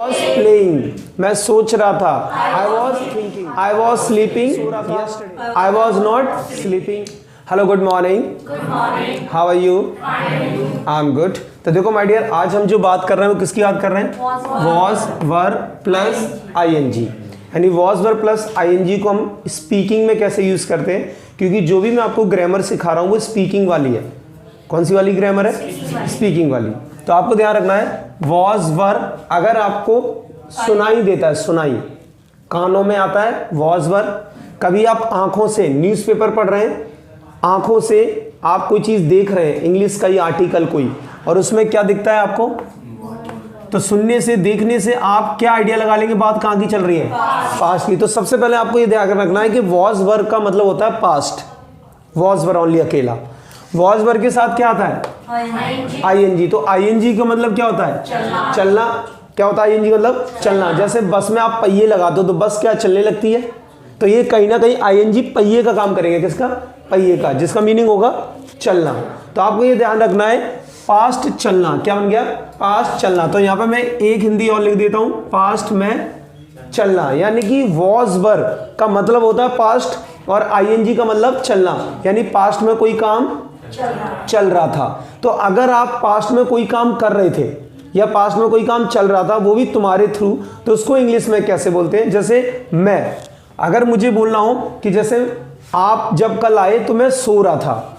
was playing, मैं सोच रहा था. I was thinking, I was sleeping yesterday, I was not sleeping. Hello, good morning. Good morning. How are you? Fine. I'm good. तो देखो my dear, आज हम जो बात कर रहे हैं वो किसकी बात कर रहे हैं? was, were plus ing. यानी was, were प्लस ing को हम स्पीकिंग में कैसे यूज करते हैं, क्योंकि जो भी मैं आपको ग्रामर सिखा रहा हूँ वो स्पीकिंग वाली है. कौन सी वाली ग्रामर है? स्पीकिंग वाली. तो आपको ध्यान रखना है was, were अगर आपको सुनाई देता है, सुनाई कानों में आता है was, were. कभी आप आंखों से न्यूज़पेपर पढ़ रहे हैं, आंखों से आप कोई चीज देख रहे हैं, इंग्लिश का या आर्टिकल कोई, और उसमें क्या दिखता है आपको, तो सुनने से देखने से आप क्या आइडिया लगा लेंगे बात कहाँ की चल रही है? पास्ट की. तो सबसे पहले आपको ये ध्यान रखना है कि was, were का मतलब होता है पास्ट. was, were ओनली अकेला. was, were के साथ क्या आता है? ing. तो ing का मतलब क्या होता है? चलना. क्या होता है ing मतलब? चलना. जैसे बस में आप पहिए लगा दो तो बस क्या चलने लगती है, तो ये कहीं ना कहीं ing पहिए का काम करेंगे. किसका? पहिए का, जिसका मीनिंग होगा चलना. तो आपको ये ध्यान रखना है पास्ट चलना. क्या बन गया? पास्ट चलना. तो यहाँ पे मैं एक हिंदी और लिख देता हूँ, पास्ट में चलना. यानी कि was, were का मतलब होता है पास्ट और ing का मतलब चलना, यानी पास्ट में कोई काम चल रहा था. तो अगर आप पास्ट में कोई काम कर रहे थे या पास्ट में कोई काम चल रहा था वो भी तुम्हारे थ्रू, तो उसको इंग्लिश में कैसे बोलते हैं? जैसे मैं, अगर मुझे बोलना हो कि जैसे आप जब कल आए तो मैं सो रहा था,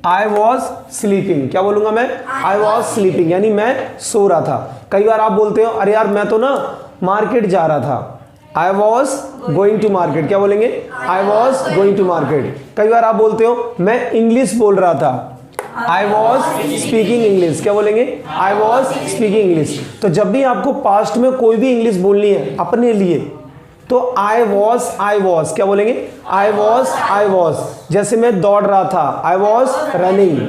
I was sleeping. क्या बोलूंगा मैं? I was sleeping, यानी मैं सो रहा था. कई बार आप बोलते हो अरे यार मैं तो ना मार्केट जा रहा था, I was going to market. क्या बोलेंगे? I was going to market. कई बार आप बोलते हो मैं इंग्लिश बोल रहा था, I was speaking English. क्या बोलेंगे? I was speaking English. तो जब भी आपको पास्ट में कोई भी इंग्लिश बोलनी है अपने लिए तो I was क्या बोलेंगे? I was. जैसे मैं दौड़ रहा था, I was running.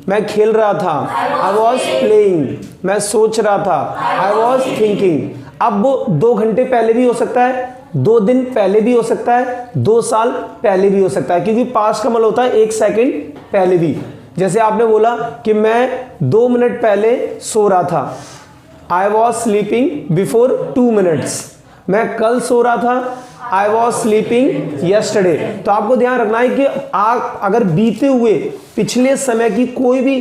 मैं खेल रहा था, I was playing. मैं सोच रहा था, I was thinking. अब वो 2 घंटे पहले भी हो सकता है, 2 दिन पहले भी हो सकता है, 2 साल पहले भी हो सकता है, क्योंकि पास्ट का मतलब होता है 1 सेकंड पहले भी. जैसे आपने बोला कि मैं 2 मिनट पहले सो रहा था, I was sleeping before 2 minutes. मैं कल सो रहा था, I was sleeping yesterday. तो आपको ध्यान रखना है कि आप अगर बीते हुए पिछले समय की कोई भी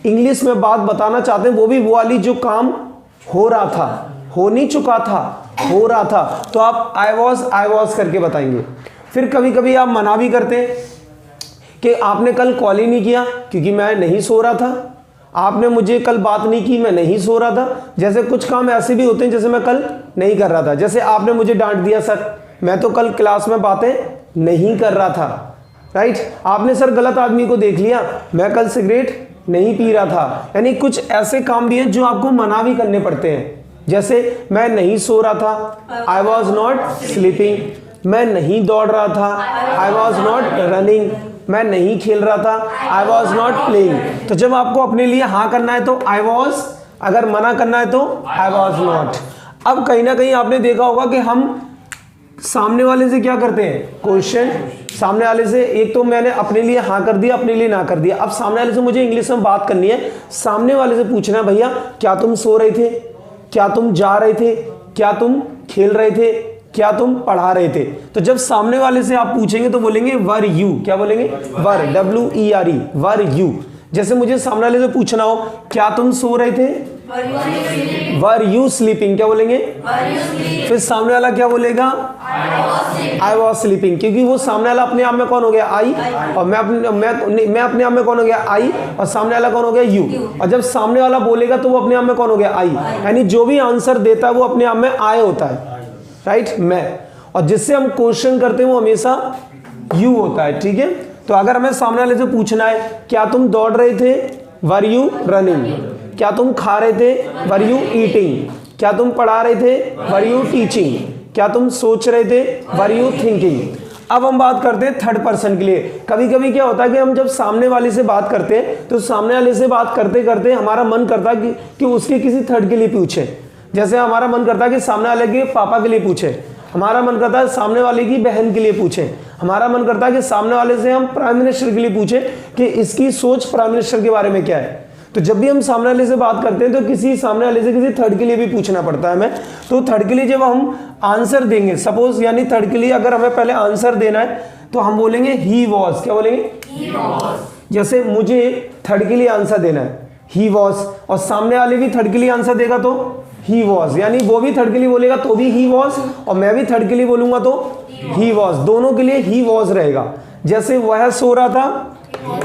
इंग्लिश में बात बताना चाहते हैं, वो भी वो वाली जो काम हो रहा था, हो नहीं चुका था, हो रहा था, तो आप I was करके बताएंगे. फिर कभी कभी आप मना भी करते हैं कि आपने कल कॉल ही नहीं किया क्योंकि मैं नहीं सो रहा था, आपने मुझे कल बात नहीं की, मैं नहीं सो रहा था. जैसे कुछ काम ऐसे भी होते हैं जैसे मैं कल नहीं कर रहा था. जैसे आपने मुझे डांट दिया सर, मैं तो कल क्लास में बातें नहीं कर रहा था, राइट. आपने सर गलत आदमी को देख लिया, मैं कल सिगरेट नहीं पी रहा था. यानी कुछ ऐसे काम भी हैं जो आपको मना भी करने पड़ते हैं. जैसे मैं नहीं सो रहा था, I was not sleeping. मैं नहीं दौड़ रहा था, I was not running. मैं नहीं खेल रहा था, I was not playing. तो जब आपको अपने लिए हाँ करना है तो I was, अगर मना करना है तो I was not. अब कहीं ना कहीं आपने देखा होगा कि हम सामने वाले से क्या करते हैं? क्वेश्चन. सामने वाले से एक तो मैंने अपने लिए हाँ कर दिया, अपने लिए ना कर दिया. अब सामने वाले से मुझे इंग्लिश में बात करनी है, सामने वाले से पूछना है भैया क्या तुम सो रहे थे, क्या तुम जा रहे थे, क्या तुम खेल रहे थे, क्या तुम पढ़ा रहे थे. तो जब सामने वाले से आप पूछेंगे तो बोलेंगे वर यू. क्या बोलेंगे? वर, WERE, वर यू. जैसे मुझे सामने वाले से पूछना हो क्या तुम सो रहे थे, वर यू स्लीपिंग. क्या बोलेंगे? फिर सामने वाला क्या बोलेगा? I was sleeping. क्योंकि वो सामने वाला अपने आप में कौन हो गया? आई. और मैं अपने आप में कौन हो गया? आई. और सामने वाला कौन हो गया? यू. और जब सामने वाला बोलेगा तो वो अपने आप में कौन हो गया? आई. यानी जो भी आंसर देता है वो अपने आप में आए होता है, राइट. मैं, और जिससे हम क्वेश्चन करते हैं वो हमेशा यू होता है, ठीक है. तो अगर हमें सामने वाले से पूछना है क्या तुम दौड़ रहे थे, वर यू रनिंग. क्या तुम खा रहे थे, वर यू ईटिंग. क्या तुम पढ़ा रहे थे, वर यू टीचिंग. क्या तुम सोच रहे थे, वर यू थिंकिंग. अब हम बात करते हैं थर्ड पर्सन के लिए. कभी कभी क्या होता है कि हम जब सामने वाले से बात करते हैं तो सामने वाले से बात करते करते हमारा मन करता है कि उसके किसी थर्ड के लिए पूछे. जैसे हमारा मन करता है कि सामने वाले के पापा के लिए पूछे, हमारा मन करता है सामने वाले की बहन के लिए पूछे, हमारा मन करता है कि सामने वाले से हम प्राइम मिनिस्टर के लिए पूछे कि इसकी सोच प्राइम मिनिस्टर के बारे में क्या है. तो जब भी हम सामने वाले से बात करते हैं तो किसी सामने वाले से किसी थर्ड के लिए भी पूछना पड़ता है हमें। तो थर्ड के लिए जब हम आंसर देंगे, सपोज यानी थर्ड के लिए अगर हमें पहले आंसर देना है तो हम बोलेंगे ही वॉज। क्या बोलेंगे? He was. जैसे मुझे थर्ड के लिए आंसर देना है ही वॉज, और सामने वाले भी थर्ड के लिए आंसर देगा तो ही वॉज, यानी वो भी थर्ड के लिए बोलेगा तो भी ही वॉज, और मैं भी थर्ड के लिए बोलूंगा तो ही वॉज, दोनों के लिए ही वॉज रहेगा। जैसे वह सो रहा था,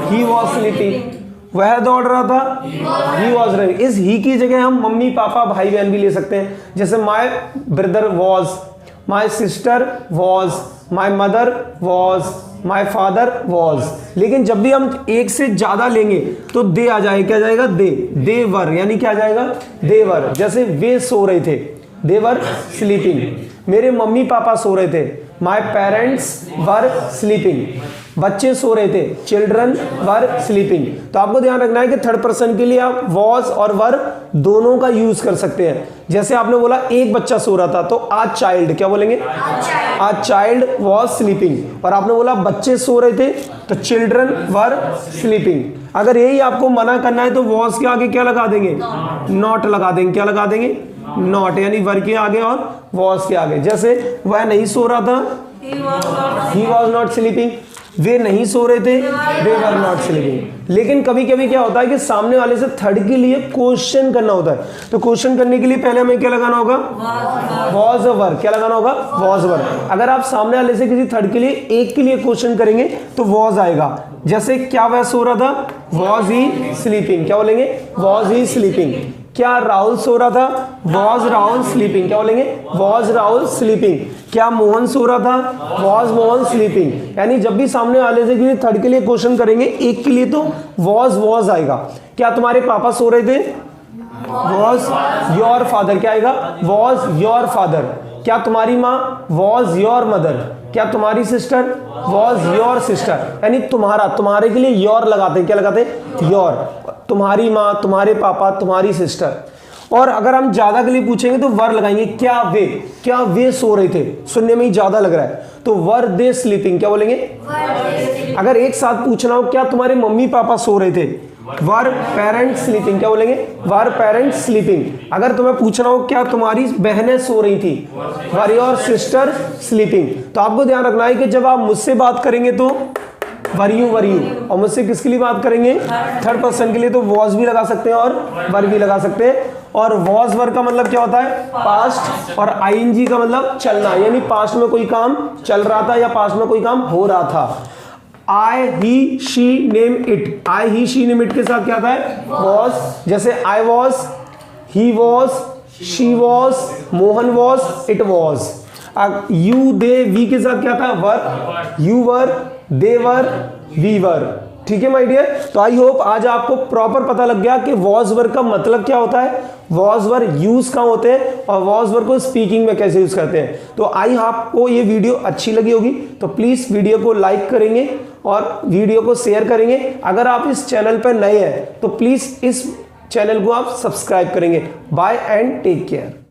ही वॉज स्लीपिंग, वह दौड़ रहा था, ही वॉज रनिंग। इस ही की जगह हम मम्मी पापा भाई बहन भी ले सकते हैं। जैसे my brother was, my sister was, my mother was, my father was. लेकिन जब भी हम एक से ज्यादा लेंगे तो दे आ जाएगा। क्या जाएगा? दे। दे वर, यानी क्या जाएगा? दे वर। जैसे वे सो रहे थे, दे वर स्लीपिंग। मेरे मम्मी पापा सो रहे थे, माय पेरेंट्स वर स्लीपिंग। बच्चे सो रहे थे, चिल्ड्रन वर स्लीपिंग। तो आपको ध्यान रखना है कि थर्ड पर्सन के लिए आप वॉज और वर दोनों का यूज कर सकते हैं। जैसे आपने बोला एक बच्चा सो रहा था तो आ चाइल्ड, क्या बोलेंगे? आ चाइल्ड वॉज स्लीपिंग। और आपने बोला बच्चे सो रहे थे तो चिल्ड्रन वर स्लीपिंग। अगर यही आपको मना करना है तो वॉज के आगे क्या लगा देंगे? नॉट लगा देंगे। क्या लगा देंगे? नॉट, यानी वर के आगे और वॉज के आगे। जैसे वह नहीं सो रहा था, ही वॉज नॉट स्लीपिंग। वे नहीं सो रहे थे, दे वर नॉट स्लीपिंग। लेकिन कभी कभी क्या होता है कि सामने वाले से थर्ड के लिए क्वेश्चन करना होता है। तो क्वेश्चन करने के लिए पहले हमें क्या लगाना होगा? Was were. क्या लगाना होगा? Was were. अगर आप सामने वाले से किसी थर्ड के लिए एक के लिए क्वेश्चन करेंगे तो वॉज आएगा। जैसे क्या वह सो रहा था? Was he sleeping. क्या बोलेंगे? Was he sleeping. क्या राहुल सो रहा था? Was Rahul sleeping. क्या बोलेंगे? Was Rahul sleeping. क्या मोहन सो रहा था? Was Mohan sleeping. यानी जब भी सामने वाले से किसी थर्ड के लिए क्वेश्चन करेंगे एक के लिए तो वॉज आएगा। क्या तुम्हारे पापा सो रहे थे? Was your father. क्या आएगा? Was your father. क्या तुम्हारी माँ? Was your mother. क्या तुम्हारी सिस्टर? Was your sister. यानी तुम्हारा, तुम्हारे के लिए योर लगाते हैं। क्या लगाते हैं? योर। तुम्हारी माँ, तुम्हारे पापा, तुम्हारी सिस्टर। और अगर हम ज्यादा के लिए पूछेंगे तो वर लगाएंगे। क्या वे सो रहे थे? सुनने में ही ज्यादा लग रहा है तो वर दे स्लीपिंग। क्या बोलेंगे? अगर एक साथ पूछना हो क्या तुम्हारे मम्मी पापा सो रहे थे? वर पेरेंट्स स्लीपिंग। क्या बोलेंगे? वर पेरेंट्स स्लीपिंग। अगर तुम्हें पूछना हो क्या तुम्हारी बहनें सो रही थी? Were your sister sleeping. तो आपको ध्यान रखना है कि जब आप मुझसे बात करेंगे तो वर यू, और मुझसे किसके लिए बात करेंगे? थर्ड पर्सन के लिए, तो वॉज भी लगा सकते हैं और वर भी लगा सकते हैं। और वॉज वर का मतलब क्या होता है? पास्ट। और आईएनजी का मतलब चलना, यानी पास्ट में कोई काम चल रहा था या पास्ट में कोई काम हो रहा था। I he she name it. I he she name it के साथ क्या आता है? वॉज। जैसे I was, he was, she was, Mohan was, it was. You they we के साथ क्या था? Were. You were, they were, we were. ठीक है माय डियर। तो आई होप आज आपको प्रॉपर पता लग गया कि वॉज वर का मतलब क्या होता है, वॉज वर यूज कहाँ होते हैं और वॉज वर को स्पीकिंग में कैसे यूज करते हैं। तो आई आपको ये वीडियो अच्छी लगी होगी तो प्लीज वीडियो को लाइक करेंगे और वीडियो को शेयर करेंगे। अगर आप इस चैनल पर नए हैं तो प्लीज इस चैनल को आप सब्सक्राइब करेंगे। Bye and take care.